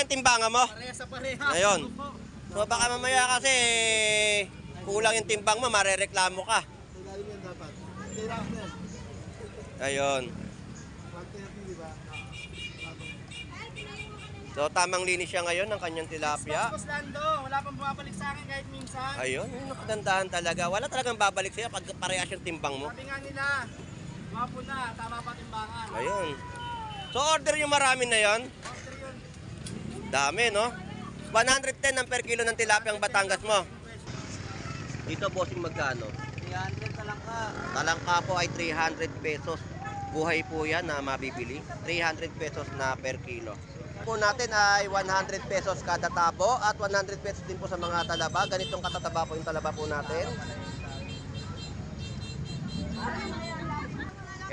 ba yung timbangan mo? Parehas sa parehas. Ayun. So baka mamaya kasi kulang yung timbang mo, marereklamo ka. Ilalim yan dapat. Hindi lang yan. Ayun. 130, di ba? So tamang linis siya ngayon ng kanyang tilapia. Boss Lando, wala pang bumabalik sa akin kahit minsan. Ayun, yung nakagandahan talaga. Wala talagang babalik sa'yo pag parehas yung timbang mo. Sabi nga nila, mapo na, tama pa timbangan. Ayun. So order yung marami na yon. Order yun. Dami, no? 110 ang per kilo ng tilapia ang Batangas mo. Dito, bossing, magkano? 300 talangka. Talangka po ay 300 pesos. Buhay po yan na mabibili. 300 pesos na per kilo. Po natin ay 100 pesos kada tabo at 100 pesos din po sa mga talaba. Ganitong katataba po yung talaba po natin.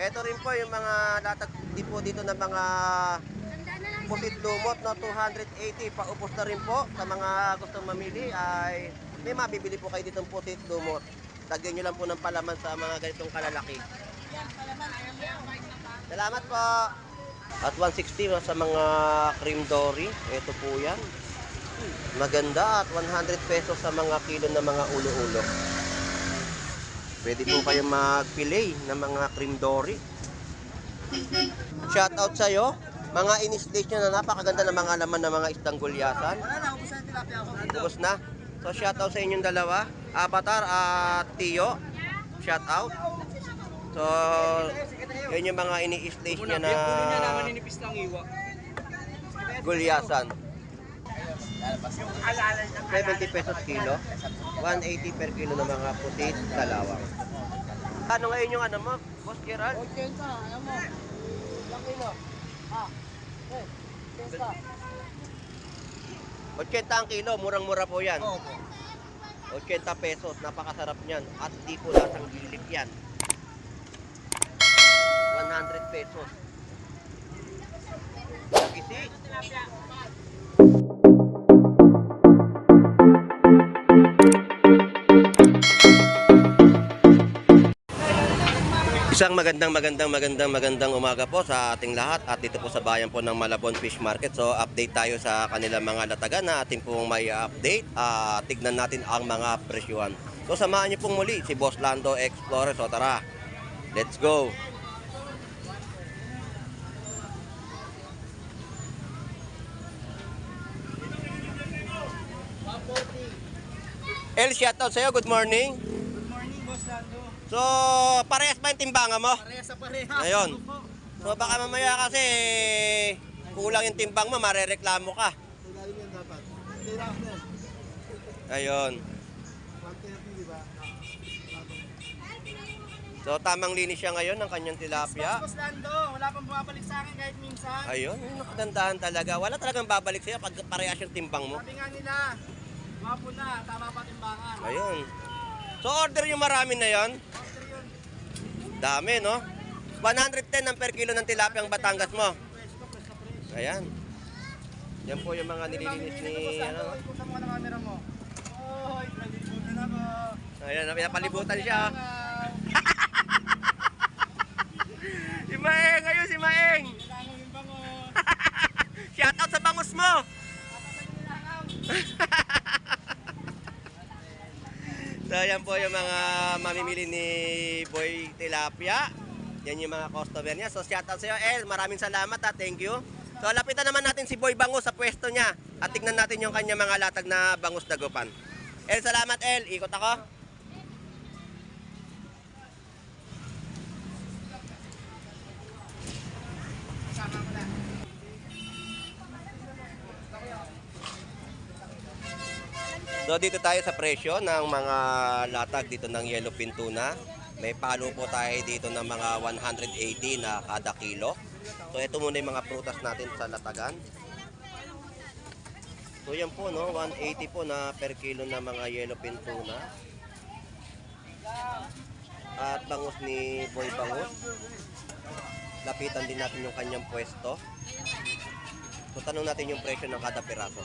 Ito rin po yung mga latag po dito ng mga pusit lumot, no, 280. Paupos na rin po sa mga gustong mamili ay may mabibili po kayo ditong pusit lumot. Lagyan nyo lang po ng palaman sa mga ganitong kalalaki. Salamat po. At 160 sa mga cream dory. Ito po yan. Maganda at 100 pesos sa mga kilo ng mga ulo-ulo. Pwede po kayo mag-fillet ng mga cream dory. Shout out sa'yo. Mga in-stage nyo na napakaganda ng mga laman ng mga isdang gulyasan. Wala na, ubos na yung tilapia ako. Ubus na. So shout out sa inyong dalawa. Avatar at Tio. Shout out. So yun yung mga ini-stage niya na gulyasan. 70 pesos kilo. 180 per kilo ng mga pusit kalawang. Ano ngayon yung ano mo, Boss Gerald? 80, alam mo. Ilang kilo? Eh, 80 ang kilo, murang-mura po yan. Oo. 80 pesos, napakasarap niyan. At di po lasang gilip yan. 100 pesos. Lagisi. Isang magandang umaga po sa ating lahat at dito po sa bayan po ng Malabon Fish Market. So update tayo sa kanilang mga latagan na ating pong may update. Tignan natin ang mga presyuhan. So samahan niyo pong muli si Boss Lando Explorer. So tara, let's go! El, shoutout sa'yo. Good morning. Good morning, Boss Lando. So, parehas ba yung timbangan mo? Parehas sa parehas. Ayun. So, baka mamaya kasi kulang yung timbang mo, marereklamo ka. Ilalim yan dapat. Hindi lang yan. Ayun. 130, di ba? So, tamang linis siya ngayon ng kanyang tilapia. Boss Lando, wala pang bumabalik sa akin kahit minsan. Ayun, yung nakagandahan talaga. Wala talagang babalik sa'yo pag parehas yung timbang mo. Sabi nga nila, mapo na, tama pa timbangan. Ayun. So, order yung marami na yon. Order yun. Dami, no? 110 ang per kilo ng tilapia ang Batangas mo. Fresh. Ayan. Yan po yung mga nililinis ni... Ano? Ikutan mo ng camera mo. Oy, palibutan ako. Ayan, pinapalibutan siya. Si Maeng! Ayun si Maeng! Kailangan yung bango. Shoutout sa bangus mo! So yan po yung mga mamimili ni Boy Tilapia. Yan yung mga customer niya. So shoutout sa iyo, El. Maraming salamat ha. Thank you. So lapitan naman natin si Boy Bangus sa pwesto niya. At tignan natin yung kanya mga latag na bangus dagupan. El, salamat El. Ikot ako. So dito tayo sa presyo ng mga latag dito ng yellowfin tuna. May palo po tayo dito ng mga 180 na kada kilo. So ito muna yung mga prutas natin sa latagan. So yan po, no, 180 po na per kilo na mga yellowfin tuna. At bangus ni Boy Bangus. Lapitan din natin yung kanyang pwesto. So tanong natin yung presyo ng kada piraso.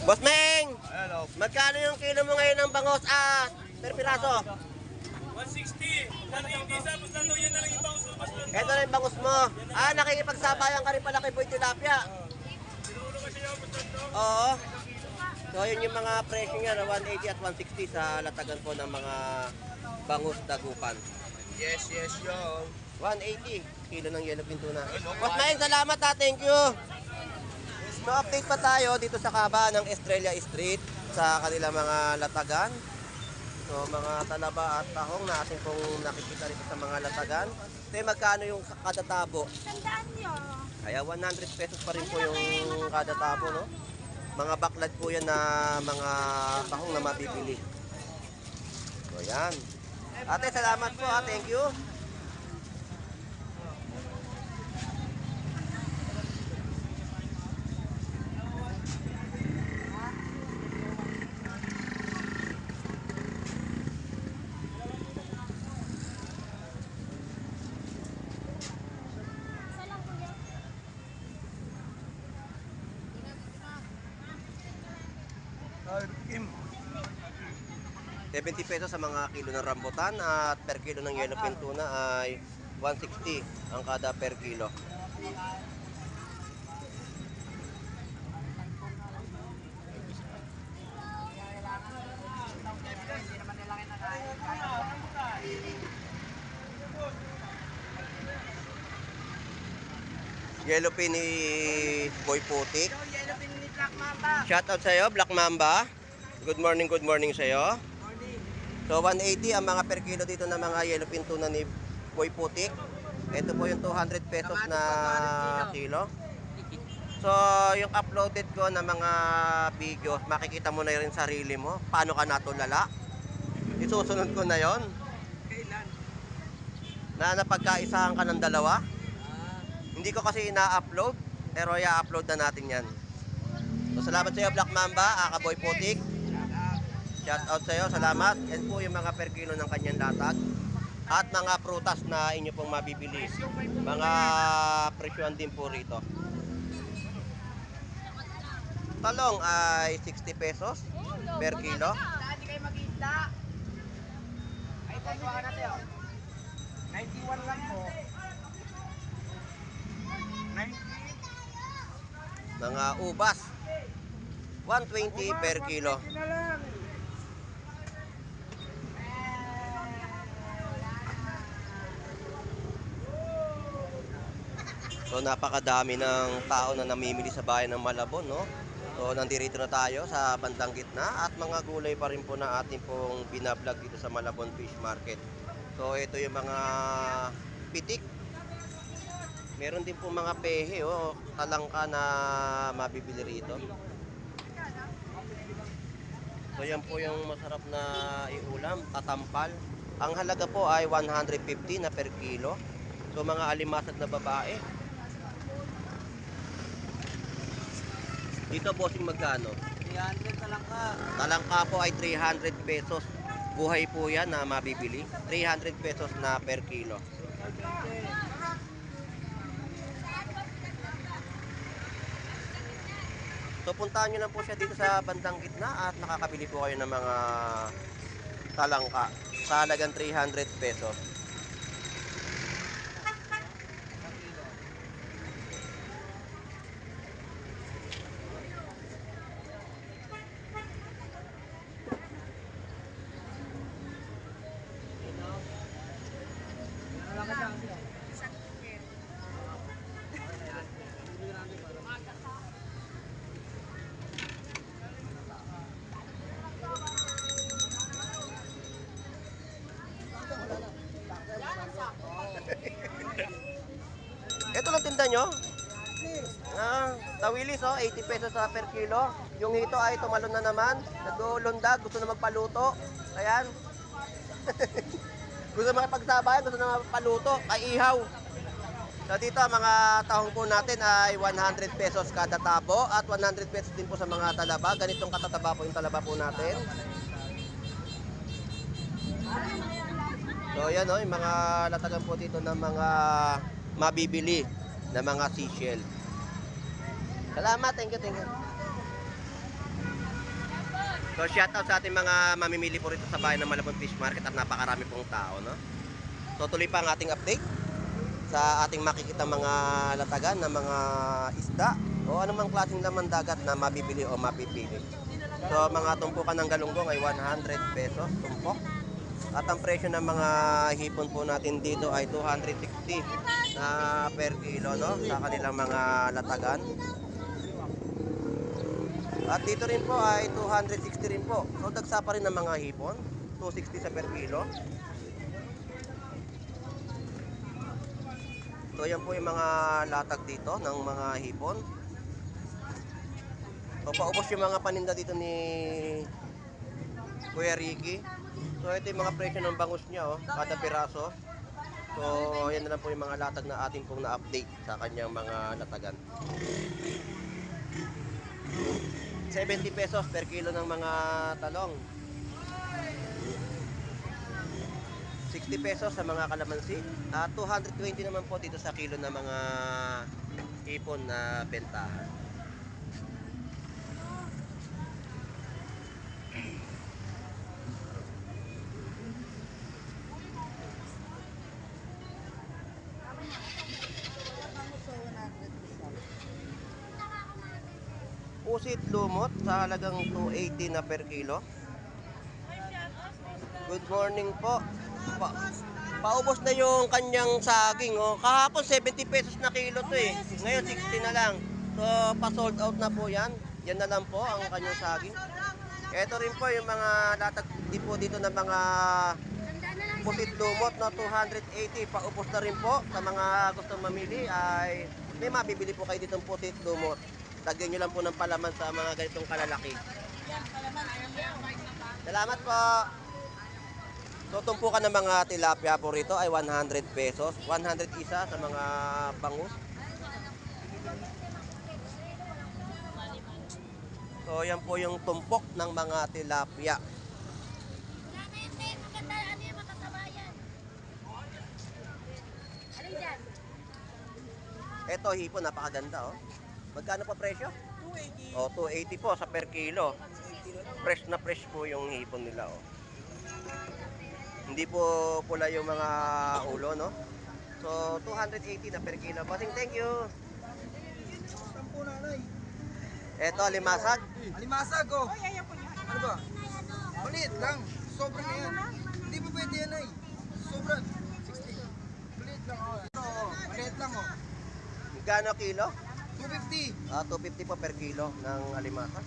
Boss Meng! Hello. Magkano yung kilo mo ngayon ng bangos at per piraso? 160. Ito na yung bangus mo. Nakikipagsabayan ka rin pala kay Boy Tilapia. Oo. So, yun yung mga presyo niya na 180 at 160 sa latagan po ng mga bangus dagupan. Yes, yo. 180 kilo ng yellowfin tuna. Boss Maeng, salamat ha. Thank you. So, update pa tayo dito sa kaba ng Estrella Street sa kanila mga latagan. So, mga talaba at tahong na ating pong nakikita rito sa mga latagan. So, magkano yung kada tabo? Tandaan nyo. Kaya 100 pesos pa rin po yung kada tabo, no? Mga baklad po yan na mga tahong na mabibili. So, yan. Ate, salamat po ha. Thank you. Isa lang kuya. 70 pesos sa mga kilo ng rambutan at per kilo ng yellowfin tuna ay 160 ang kada per kilo. Yellowfin ni Boy Putik. Yellowfin ni Black Mamba. Shoutout sa iyo, Black Mamba. Good morning sa iyo. So 180 ang mga per kilo dito ng mga yellowfin tuna ni Boy Putik. Ito po yung 200 pesos na kilo. So yung uploaded ko na mga videos, makikita mo na rin sarili mo. Paano ka natulala? Isusunod ko na yon. Kailan? Na napagkaisahan ka ng dalawa. Hindi ko kasi ina-upload, pero i-upload na natin yan. So salamat sa iyo, Black Mamba, Boy Putik. Shout out sa iyo, salamat. Yan po yung mga per kilo ng kanyang latag. At mga prutas na inyo pong mabibili. Mga presyohan din po rito. Talong ay 60 pesos per kilo. Hindi kayo mag-isda. Ay, tayo natin oh. 91 lang po. 90. Mga ubas, 120 per kilo. Na lang. So napakadami ng tao na namimili sa bayan ng Malabon, no? So nandito na tayo sa bandang gitna at mga gulay pa rin po na ating pong binablog dito sa Malabon Fish Market. So ito yung mga pitik. Meron din po mga pehe, talangka na mabibili rito. So yan po yung masarap na iulam, tatampal. Ang halaga po ay 150 na per kilo. So mga alimasag na babae. Dito bossing magkano? 300 na lang ka. Talangka po ay 300 pesos. Buhay po yan na mabibili. 300 pesos na per kilo. So puntahan nyo lang po siya dito sa bandang gitna at nakakabili po kayo ng mga talangka sa halagang 300 pesos. Ito lang tinda nyo? Tawilis 80 pesos per kilo. Yung hito ay tumalon na naman. Nag-uulundag, gusto na magpaluto. Ayan. Gusto makipagsabayan, gusto na magpaluto. Ay ihaw. So dito mga tahong po natin ay 100 pesos kada tabo at 100 pesos din po sa mga talaba. Ganitong katataba po yung talaba po natin. So yan yung mga latagan po dito ng mga mabibili na mga seashell. Salamat, thank you. So shout out sa ating mga mamimili po rito sa bayan ng Malabon Fish Market at napakarami pong tao, no? So tuloy pa ang ating update sa ating makikita mga latagan na mga isda o anumang klaseng laman dagat na mabibili o mapipili. So mga tumpukan ng galunggong ay 100 pesos tumpok. At ang presyo ng mga hipon po natin dito ay 260 na per kilo, no, sa kanilang mga latagan. At dito rin po ay 260 rin po. So dagsa pa rin ng mga hipon, 260 sa per kilo. So yan po yung mga latag dito ng mga hipon. So paubos yung mga paninda dito ni Kuya Ricky. So ito yung mga presyo ng bangus niya, oh, kada piraso. So yan na lang po yung mga latag na ating pong na-update sa kanyang mga latagan. 70 pesos per kilo ng mga talong. 60 pesos sa mga kalamansi. At 220 naman po dito sa kilo ng mga hipon na bentahan. Pusit lumot sa halagang 280 na per kilo. Good morning po. Paubos na yung kanyang saging, oh. Kahapon 70 pesos na kilo to eh. Ngayon 60 na lang. So pa-sold out na po yan. Yan na lang po ang kanyang saging. Ito rin po yung mga latag po dito ng mga pusit lumot na 280. Paubos na rin po sa mga gustong mamili ay may mabibili po kayo ditong pusit lumot. Tagyan nyo lang po ng palaman sa mga ganitong kalalaki. Salamat po. So tumpukan ng mga tilapia po rito ay 100 pesos. 100 isa sa mga bangus. So yan po yung tumpok ng mga tilapia. Ito hipon, napakaganda, oh. Magkano pa presyo? 280. Oh, 280 po sa per kilo. Fresh na fresh po yung hipon nila, oh. Hindi po pula yung mga ulo, no? So, 280 na per kilo. Bossing, thank you. Ito, alimasag. Alimasag, oh. Ano ba? Maliit lang. Sobrang na yan. Hindi pa pwede yan, ay. Sobrang. 60. Maliit lang, oh. Ito, oh. Maliit lang, oh. Magkano kilo? 250. 250 po per kilo ng alimasag.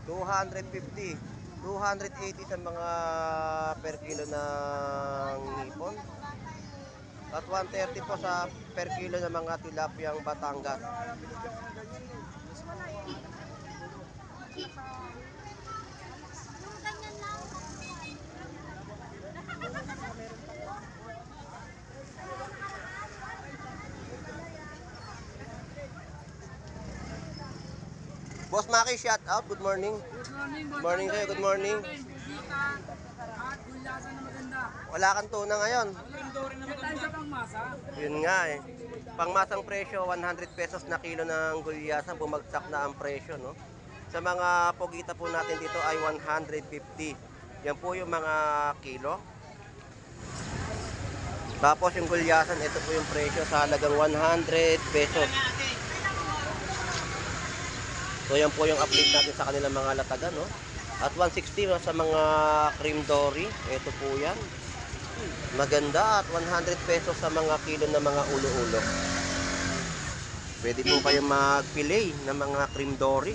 250. 280 sa mga per kilo ng hipon. At 130 po sa per kilo ng mga tilapiyang Batangas. Boss Maki, shout out. Good morning. Good morning, Good morning sa'yo. Good morning. At gulyasan na maganda. Wala kang tuna ngayon. Kaya tayo sa pangmasa. Yun nga eh. Pangmasang presyo, 100 pesos na kilo ng gulyasan. Bumagsak na ang presyo, no? Sa mga pogita po natin dito ay 150. Yan po yung mga kilo. Tapos yung gulyasan, ito po yung presyo sa halagang 100 pesos. So yan po yung update natin sa kanilang mga latagan, no? At 160 sa mga cream dory. Ito po yan. Maganda. At 100 pesos sa mga kilo ng mga ulo-ulo. Pwede po kayo mag-fillet ng mga cream dory.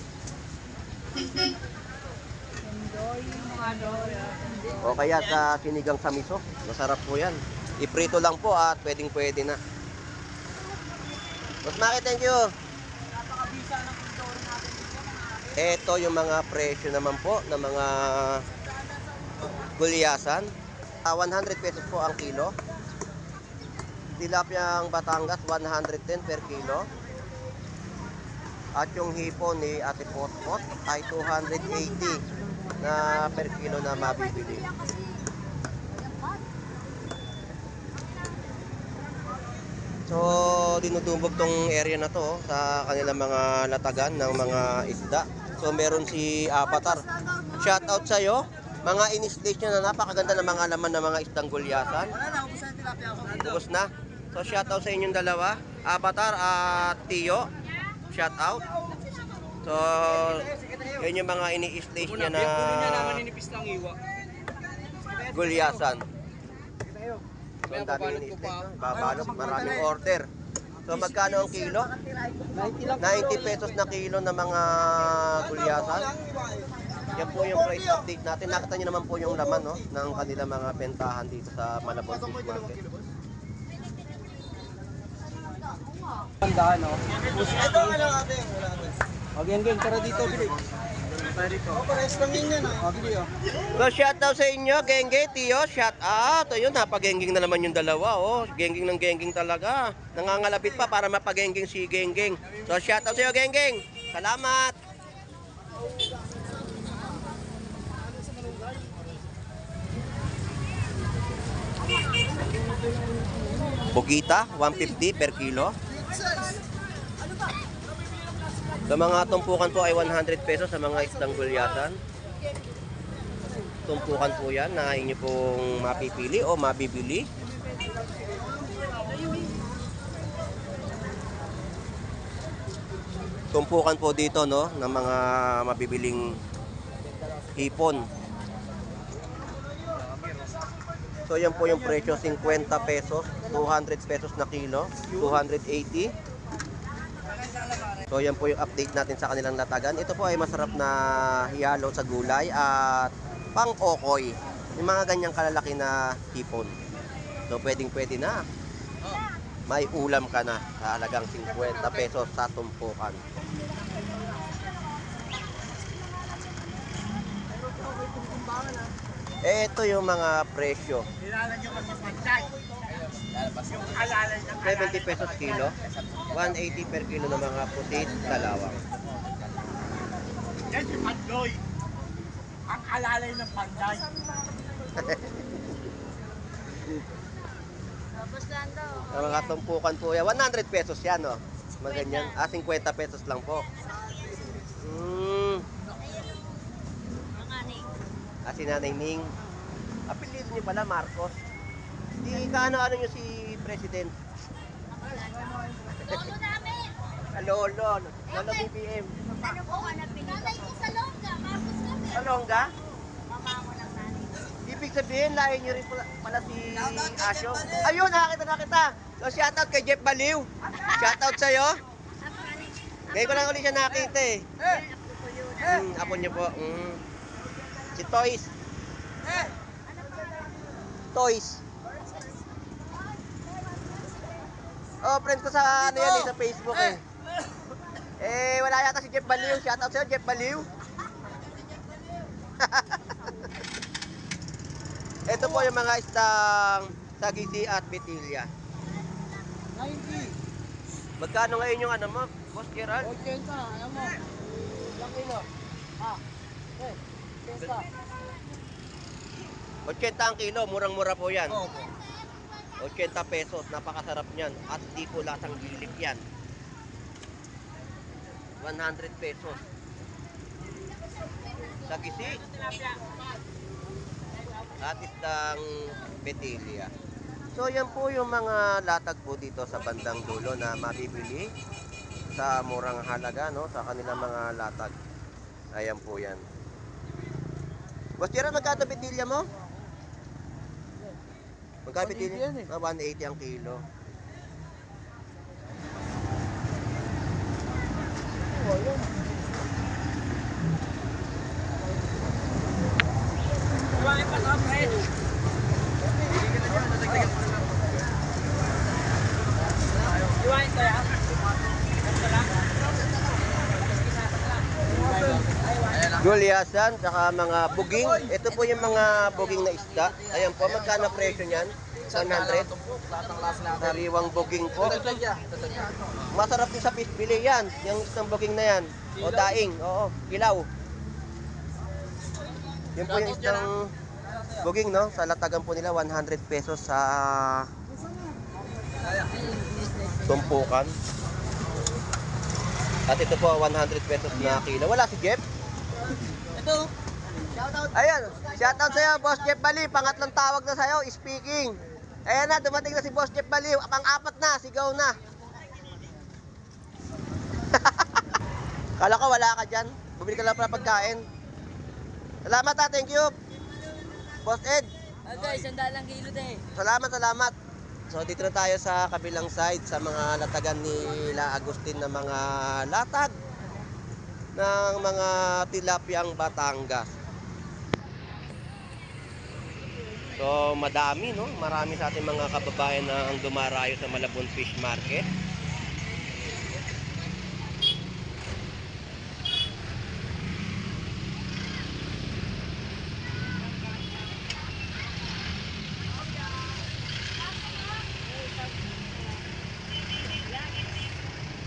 O kaya sa sinigang sa miso. Masarap po yan. Iprito lang po at pwedeng-pwede na. Mas Maki, thank you. Napakabisa ng pintor natin dito. Ito yung mga presyo naman po ng mga gulyasan. 100 pesos po ang kilo. Tilapiyang Batangas 110 per kilo. At yung hipon ni Ate Potpot ay 280 na per kilo na mabibili. So, dinudumbog tong area na to, sa kanilang mga latagan ng mga isda. So, meron si Avatar. Shout out sa'yo. Mga in-stage nyo na napakaganda ng mga laman ng mga isdang gulyasan. Wala na, ubos na yung tilapia ako. Ubus na. So shoutout sa inyong dalawa, Avatar at Tio. Shoutout. So yun yung mga ini-stage niya na gulyasan. So ang dami ini-stage. Babalot, maraming order. So magkano ang kilo? 90 pesos na kilo ng mga gulyasan. Yan po yung price update natin. Nakita nyo naman po yung laman no, ng kanilang mga bentahan dito sa Malabon Fish Market. Tandaan, no? Ito ka lang ate. Wala ate. O, gang, tara dito, Bili. Tara dito. O, pares lang yun yan, o, Bili, o. So shoutout sa inyo, Gengge, Tio, shoutout. Ayun, napagenging na naman yung dalawa, oh. Genging ng genging talaga. Nangangalapit pa para mapagenging si Gengeng. So shoutout sa iyo, Gengeng. Salamat. Bugita, 150 per kilo. Sa mga tumpukan po ay 100 pesos sa mga isdang gulyasan. Tumpukan po yan na inyo pong mapipili o mabibili. Tumpukan po dito no ng mga mabibiling hipon. So yan po yung presyo, 50 pesos, 200 pesos na kilo, 280. So yan po yung update natin sa kanilang latagan. Ito po ay masarap na hiyalo sa gulay at pang-okoy. Yung mga ganyang kalalaki na hipon. So pwede na. May ulam ka na sa halagang 50 pesos sa tumpukan. Ito yung mga presyo. 70 pesos kilo, 180 per kilo ng mga pusit kalawang. Yan si Pandoy. Ang alalay ng Panday. Ang mga tumpukan po yan, 100 pesos yan, no? Mga ganyan. 50 pesos lang po. Si Nanay Ning. Apelido niyo pala, Marcos. Di kaano-ano niyo si President? Lolo namin! Lolo. Lolo BBM. Ano po hanapin nito? Nanay ko sa Longga, Marcos kami. Salongga? Mama mo ng nanay. Ibig sabihin, lahi niyo rin pala si Asyo. Ayun, nakita. So, shoutout kay Jeff Baliw. Shoutout sa'yo. Ngayon ko lang ulit siya nakita eh. Apo niyo po. Si Toys. Toys. Oh, friend ko sa ano yan sa Facebook eh. Wala yata si Jeff Baliw. Shoutout sa'yo, Jeff Baliw. Ito po yung mga istang sagisi at betilya. 90. Magkano ngayon yung ano mo, Boss Gerald? 80, alam mo. Ilang kilo? 80. 80 ang kilo, murang-mura po yan. Opo. 80 pesos, napakasarap niyan. At di po lasang gilik yan. 100 pesos. Sagisi. At istang betilya. So yan po yung mga latag po dito sa bandang dulo na mabibili sa murang halaga no, sa kanilang mga latag. Ayan po yan. Boss Gerald, magkano betilya mo? Magkano betilya? 180 ang kilo. Gulyasan, saka mga buging. Ito po yung mga buging na isda. Ayan po, magkano presyo niyan? 100? Sariwang buging po. Masarap din sa fish fillet yan. Yung isang buging na yan. O daing, oo, kilaw. Yun po yung isang buging, no? Sa latagan po nila, 100 pesos sa tumpukan. At ito po, 100 pesos na kilo. Wala si Jeff? Ito. Ayun, shoutout sa'yo, Boss Jeff Bali. Pangatlong tawag na sa'yo, speaking. Ayan na, dumating na si Boss Jeff Bali. Pang-apat na, sigaw na. Kala ko wala ka dyan. Bumili ka lang pala pagkain. Salamat ha, thank you. Boss Ed. Okay, 100 lang kilo din. Salamat. So dito na tayo sa kabilang side sa mga latagan ni La Agustin na mga latag ng mga tilapiyang Batangas. So madami, no? Marami sa ating mga kababayan na ang dumarayo sa Malabon Fish Market.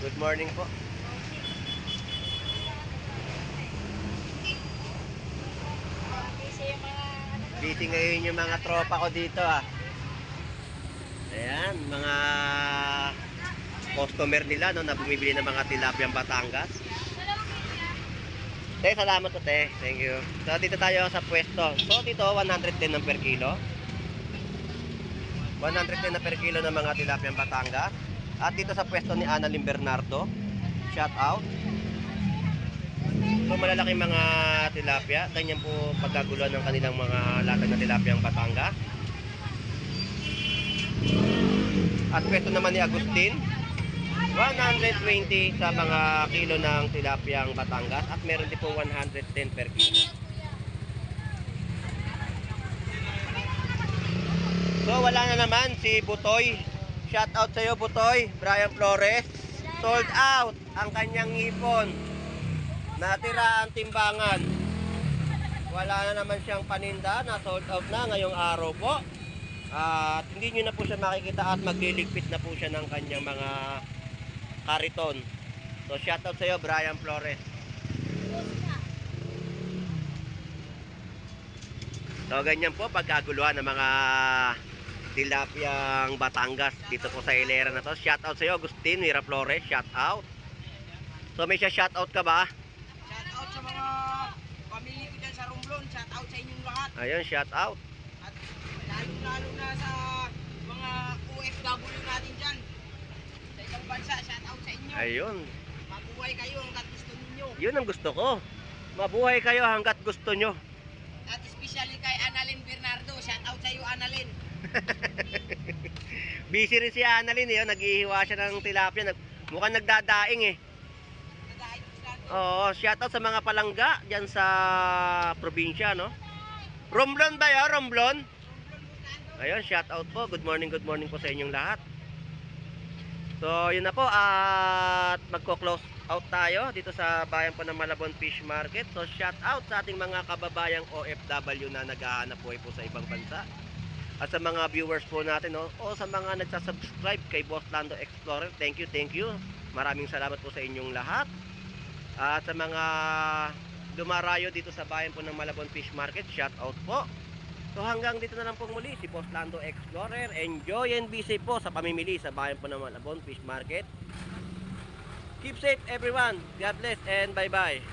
Good morning po. Busy ngayon yung mga tropa ko dito ah. Ayan, mga customer nila no, na bumibili ng mga tilapiyang Batangas. Te, salamat po te. Thank you. So dito tayo sa pwesto. So dito 110 ng per kilo. 110 na per kilo ng mga tilapiyang Batangas. At dito sa pwesto ni Annalyn Bernardo, shout out. So malalaking mga tilapia, ganyan po pagkaguluhan ng kanilang mga latag na tilapiyang Batangas. At pwesto naman ni Agustin, 120 sa mga kilo ng tilapiyang Batangas at meron din po 110 per kilo. So wala na naman si Butoy. Shout out sa iyo Butoy, Brian Flores. Sold out ang kanyang ngipon. Natira ang timbangan. Wala na naman siyang paninda, na sold out na ngayong araw po. At hindi nyo na po siya makikita at magliligpit na po siya ng kanyang mga kariton. So shout out sa iyo Brian Flores. So ganyan po pagkaguluhan ng mga tilapiyang Batangas dito po sa hilera na to. Shout out sa iyo Agustin Mira Flores, shout out. So may siya shout out ka ba? Shout out sa mga pamilya ko dyan sa Romblon. Shout out sa inyong lahat. Ayun, shout out. At lalo na sa mga OFW natin dyan. Sa ibang bansa, shout out sa inyo. Ayun. Mabuhay kayo hanggat gusto ninyo. Yun ang gusto ko. Mabuhay kayo hanggat gusto nyo. At especially kay Annalyn Bernardo. Shout out sa iyo Annalyn. Busy rin si Annalyn eh. Naghihiwa siya ng tilapia. Mukhang nagdadaing eh. Nadahin ko sila. Oo, shout out sa mga palangga dyan sa probinsya, no? Romblon ba yun? Romblon? Ayun, shout out po. Good morning po sa inyong lahat. So, yun na po. At magko-close out tayo dito sa bayan po ng Malabon Fish Market. So, shout out sa ating mga kababayang OFW na naghahanap buhay po sa ibang bansa. At sa mga viewers po natin, no? O sa mga nagsasubscribe kay Boss Lando Explorer, thank you. Maraming salamat po sa inyong lahat. At sa mga dumarayo dito sa bayan po ng Malabon Fish Market, shout out po. So hanggang dito na lang po muli si Boss Lando Explorer. Enjoy and be safe po sa pamimili sa bayan po ng Malabon Fish Market. Keep safe everyone. God bless and bye bye.